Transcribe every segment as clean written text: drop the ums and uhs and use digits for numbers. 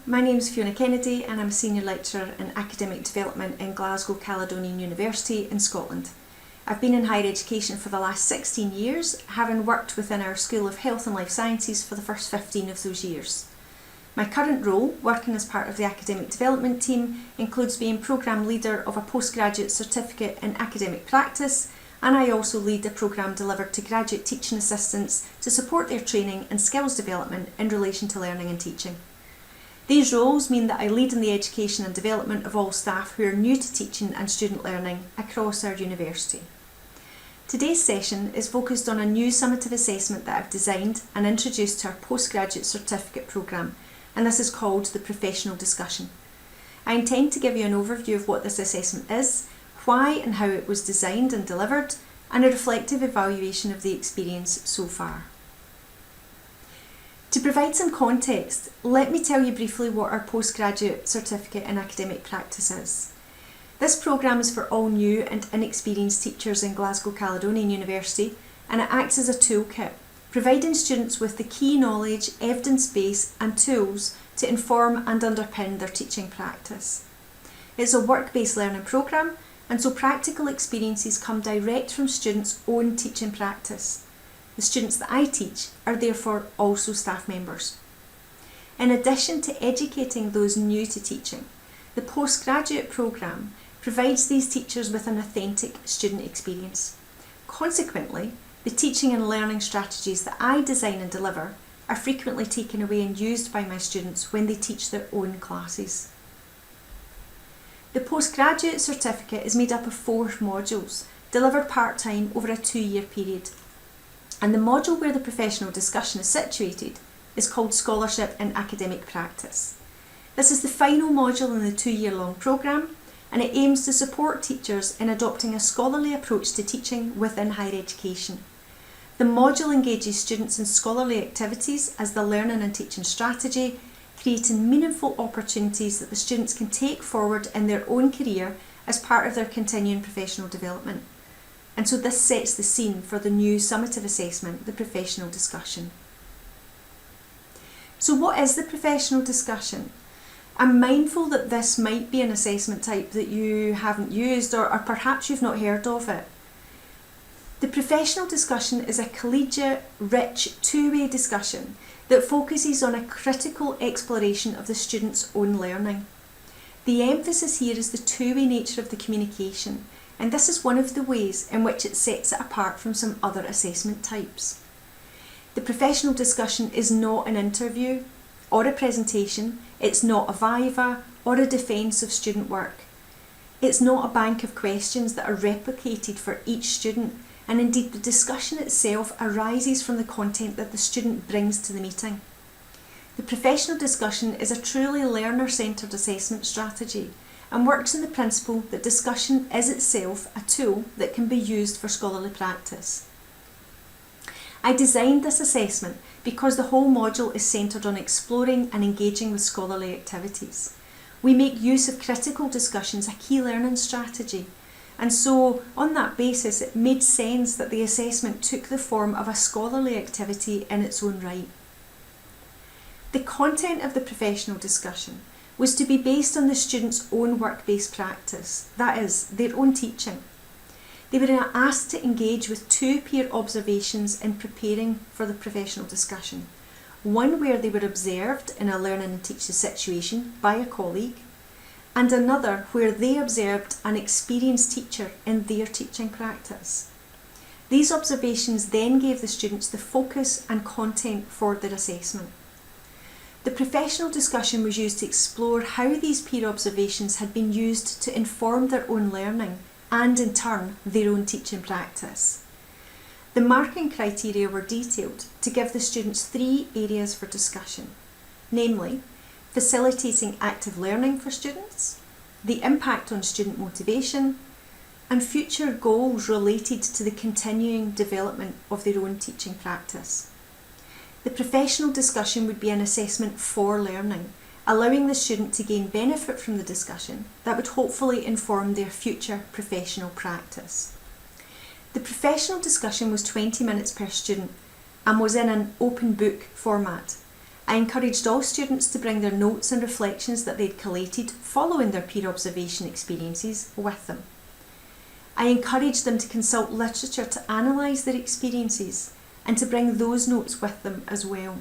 my name is Fiona Kennedy and I'm a Senior Lecturer in Academic Development in Glasgow Caledonian University in Scotland. I've been in higher education for the last 16 years, having worked within our School of Health and Life Sciences for the first 15 of those years. My current role, working as part of the Academic Development team, includes being Programme Leader of a Postgraduate Certificate in Academic Practice, and I also lead a programme delivered to graduate teaching assistants to support their training and skills development in relation to learning and teaching. These roles mean that I lead in the education and development of all staff who are new to teaching and student learning across our university. Today's session is focused on a new summative assessment that I've designed and introduced to our postgraduate certificate programme, and this is called the Professional Discussion. I intend to give you an overview of what this assessment is, why and how it was designed and delivered, and a reflective evaluation of the experience so far. To provide some context, let me tell you briefly what our Postgraduate Certificate in Academic Practice is. This programme is for all new and inexperienced teachers in Glasgow Caledonian University, and it acts as a toolkit, providing students with the key knowledge, evidence base and tools to inform and underpin their teaching practice. It's a work-based learning programme, and so practical experiences come direct from students' own teaching practice. The students that I teach are therefore also staff members. In addition to educating those new to teaching, the postgraduate programme provides these teachers with an authentic student experience. Consequently, the teaching and learning strategies that I design and deliver are frequently taken away and used by my students when they teach their own classes. The postgraduate certificate is made up of 4 modules, delivered part-time over a 2-year period. And the module where the professional discussion is situated is called Scholarship in Academic Practice. This is the final module in the 2-year-long programme, and it aims to support teachers in adopting a scholarly approach to teaching within higher education. The module engages students in scholarly activities as the learning and teaching strategy, creating meaningful opportunities that the students can take forward in their own career as part of their continuing professional development. And so this sets the scene for the new summative assessment, the professional discussion. So what is the professional discussion? I'm mindful that this might be an assessment type that you haven't used or perhaps you've not heard of it. The professional discussion is a collegiate, rich, two-way discussion that focuses on a critical exploration of the student's own learning. The emphasis here is the two-way nature of the communication, and this is one of the ways in which it sets it apart from some other assessment types. The professional discussion is not an interview or a presentation, it's not a viva or a defence of student work. It's not a bank of questions that are replicated for each student, and indeed the discussion itself arises from the content that the student brings to the meeting. The professional discussion is a truly learner-centred assessment strategy and works on the principle that discussion is itself a tool that can be used for scholarly practice. I designed this assessment because the whole module is centred on exploring and engaging with scholarly activities. We make use of critical discussion as a key learning strategy, and so on that basis it made sense that the assessment took the form of a scholarly activity in its own right. The content of the professional discussion was to be based on the students' own work-based practice, that is, their own teaching. They were asked to engage with 2 peer observations in preparing for the professional discussion. One where they were observed in a learning and teaching situation by a colleague, and another where they observed an experienced teacher in their teaching practice. These observations then gave the students the focus and content for their assessment. The professional discussion was used to explore how these peer observations had been used to inform their own learning and in turn their own teaching practice. The marking criteria were detailed to give the students 3 areas for discussion, namely facilitating active learning for students, the impact on student motivation, and future goals related to the continuing development of their own teaching practice. The professional discussion would be an assessment for learning, allowing the student to gain benefit from the discussion that would hopefully inform their future professional practice. The professional discussion was 20 minutes per student and was in an open book format, I encouraged all students to bring their notes and reflections that they'd collated following their peer observation experiences with them. I encouraged them to consult literature to analyse their experiences and to bring those notes with them as well.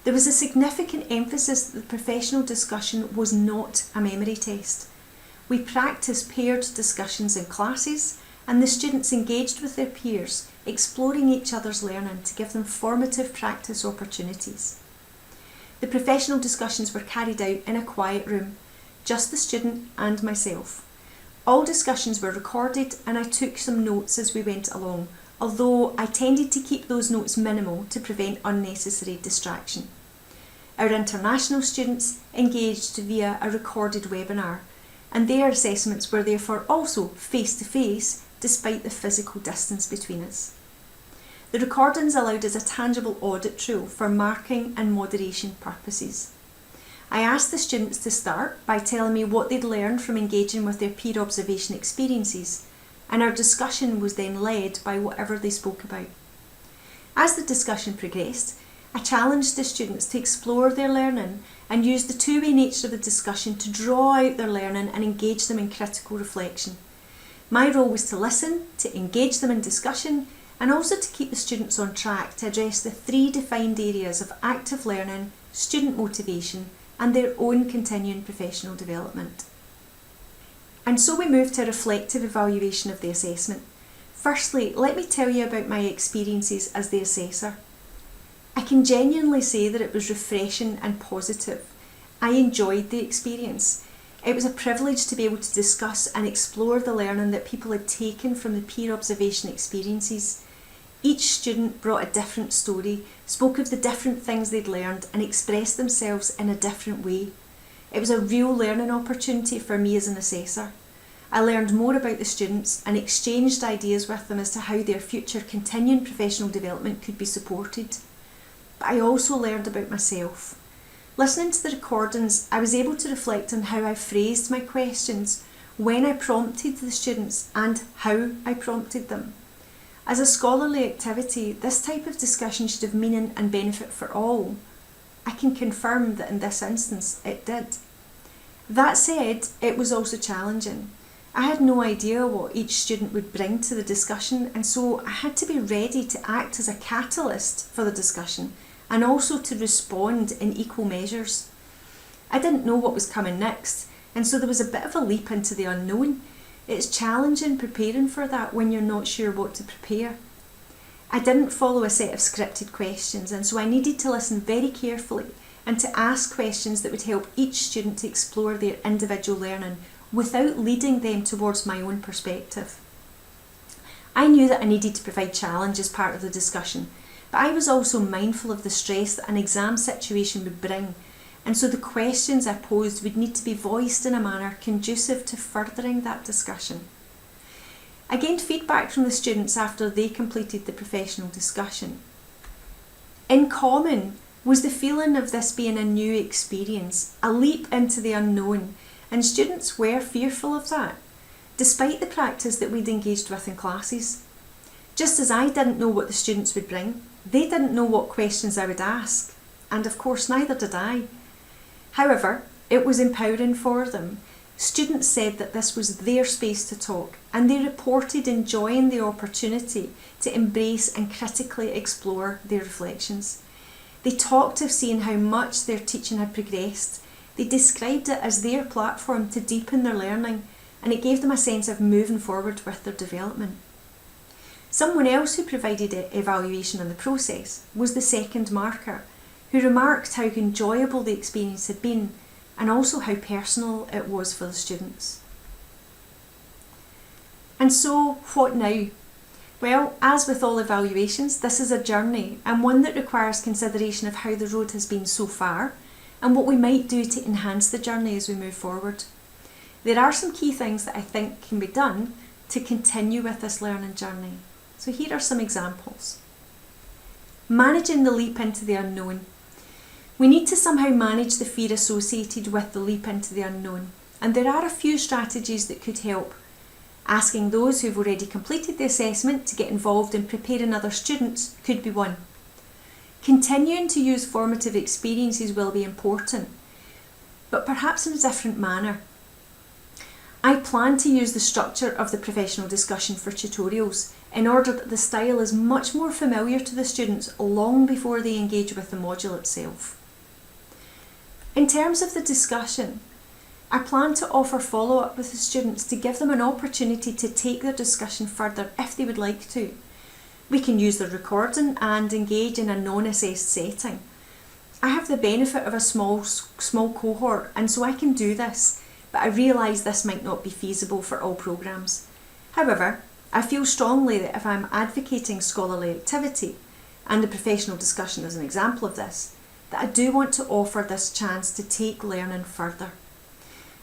There was a significant emphasis that the professional discussion was not a memory test. We practiced paired discussions in classes, and the students engaged with their peers, exploring each other's learning to give them formative practice opportunities. The professional discussions were carried out in a quiet room, just the student and myself. All discussions were recorded and I took some notes as we went along, although I tended to keep those notes minimal to prevent unnecessary distraction. Our international students engaged via a recorded webinar, and their assessments were therefore also face-to-face despite the physical distance between us. The recordings allowed us a tangible audit tool for marking and moderation purposes. I asked the students to start by telling me what they'd learned from engaging with their peer observation experiences, and our discussion was then led by whatever they spoke about. As the discussion progressed, I challenged the students to explore their learning and use the two-way nature of the discussion to draw out their learning and engage them in critical reflection. My role was to listen, to engage them in discussion, and also to keep the students on track to address the three defined areas of active learning, student motivation, and their own continuing professional development. And so we move to a reflective evaluation of the assessment. Firstly, let me tell you about my experiences as the assessor. I can genuinely say that it was refreshing and positive. I enjoyed the experience. It was a privilege to be able to discuss and explore the learning that people had taken from the peer observation experiences. Each student brought a different story, spoke of the different things they'd learned, and expressed themselves in a different way. It was a real learning opportunity for me as an assessor. I learned more about the students and exchanged ideas with them as to how their future continuing professional development could be supported. But I also learned about myself. Listening to the recordings, I was able to reflect on how I phrased my questions, when I prompted the students, and how I prompted them. As a scholarly activity, this type of discussion should have meaning and benefit for all. I can confirm that in this instance it did. That said, it was also challenging. I had no idea what each student would bring to the discussion, and so I had to be ready to act as a catalyst for the discussion and also to respond in equal measures. I didn't know what was coming next, and so there was a bit of a leap into the unknown. It's challenging preparing for that when you're not sure what to prepare. I didn't follow a set of scripted questions, and so I needed to listen very carefully and to ask questions that would help each student to explore their individual learning without leading them towards my own perspective. I knew that I needed to provide challenge as part of the discussion, but I was also mindful of the stress that an exam situation would bring, and so the questions I posed would need to be voiced in a manner conducive to furthering that discussion. I gained feedback from the students after they completed the professional discussion. In common was the feeling of this being a new experience, a leap into the unknown, and students were fearful of that, despite the practice that we'd engaged with in classes. Just as I didn't know what the students would bring, they didn't know what questions I would ask, and of course neither did I. However, it was empowering for them. Students said that this was their space to talk, and they reported enjoying the opportunity to embrace and critically explore their reflections. They talked of seeing how much their teaching had progressed. They described it as their platform to deepen their learning, and it gave them a sense of moving forward with their development. Someone else who provided evaluation on the process was the second marker, who remarked how enjoyable the experience had been and also how personal it was for the students. And so, what now? Well, as with all evaluations, this is a journey, and one that requires consideration of how the road has been so far and what we might do to enhance the journey as we move forward. There are some key things that I think can be done to continue with this learning journey. So here are some examples. Managing the leap into the unknown. We need to somehow manage the fear associated with the leap into the unknown, and there are a few strategies that could help. Asking those who've already completed the assessment to get involved in preparing other students could be one. Continuing to use formative experiences will be important, but perhaps in a different manner. I plan to use the structure of the professional discussion for tutorials in order that the style is much more familiar to the students long before they engage with the module itself. In terms of the discussion, I plan to offer follow-up with the students to give them an opportunity to take their discussion further if they would like to. We can use the recording and engage in a non-assessed setting. I have the benefit of a small cohort, and so I can do this, but I realise this might not be feasible for all programmes. However, I feel strongly that if I'm advocating scholarly activity, and the professional discussion is an example of this, that I do want to offer this chance to take learning further.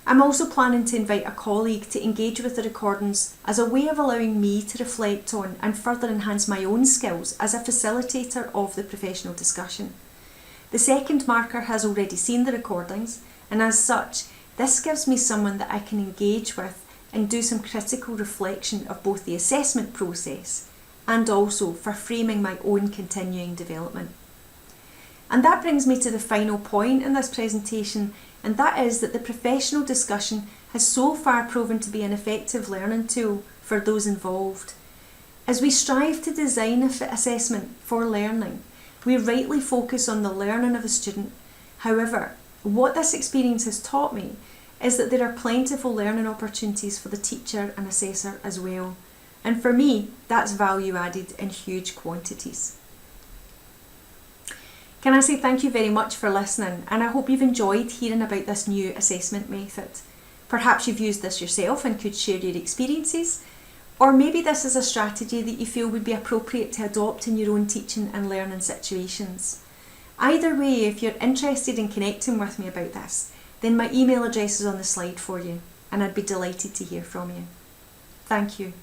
I'm also planning to invite a colleague to engage with the recordings as a way of allowing me to reflect on and further enhance my own skills as a facilitator of the professional discussion. The second marker has already seen the recordings, and as such, this gives me someone that I can engage with and do some critical reflection of both the assessment process and also for framing my own continuing development. And that brings me to the final point in this presentation, and that is that the professional discussion has so far proven to be an effective learning tool for those involved. As we strive to design assessment for learning, we rightly focus on the learning of the student. However, what this experience has taught me is that there are plentiful learning opportunities for the teacher and assessor as well. And for me, that's value added in huge quantities. Can I say thank you very much for listening, and I hope you've enjoyed hearing about this new assessment method. Perhaps you've used this yourself and could share your experiences, or maybe this is a strategy that you feel would be appropriate to adopt in your own teaching and learning situations. Either way, if you're interested in connecting with me about this, then my email address is on the slide for you, and I'd be delighted to hear from you. Thank you.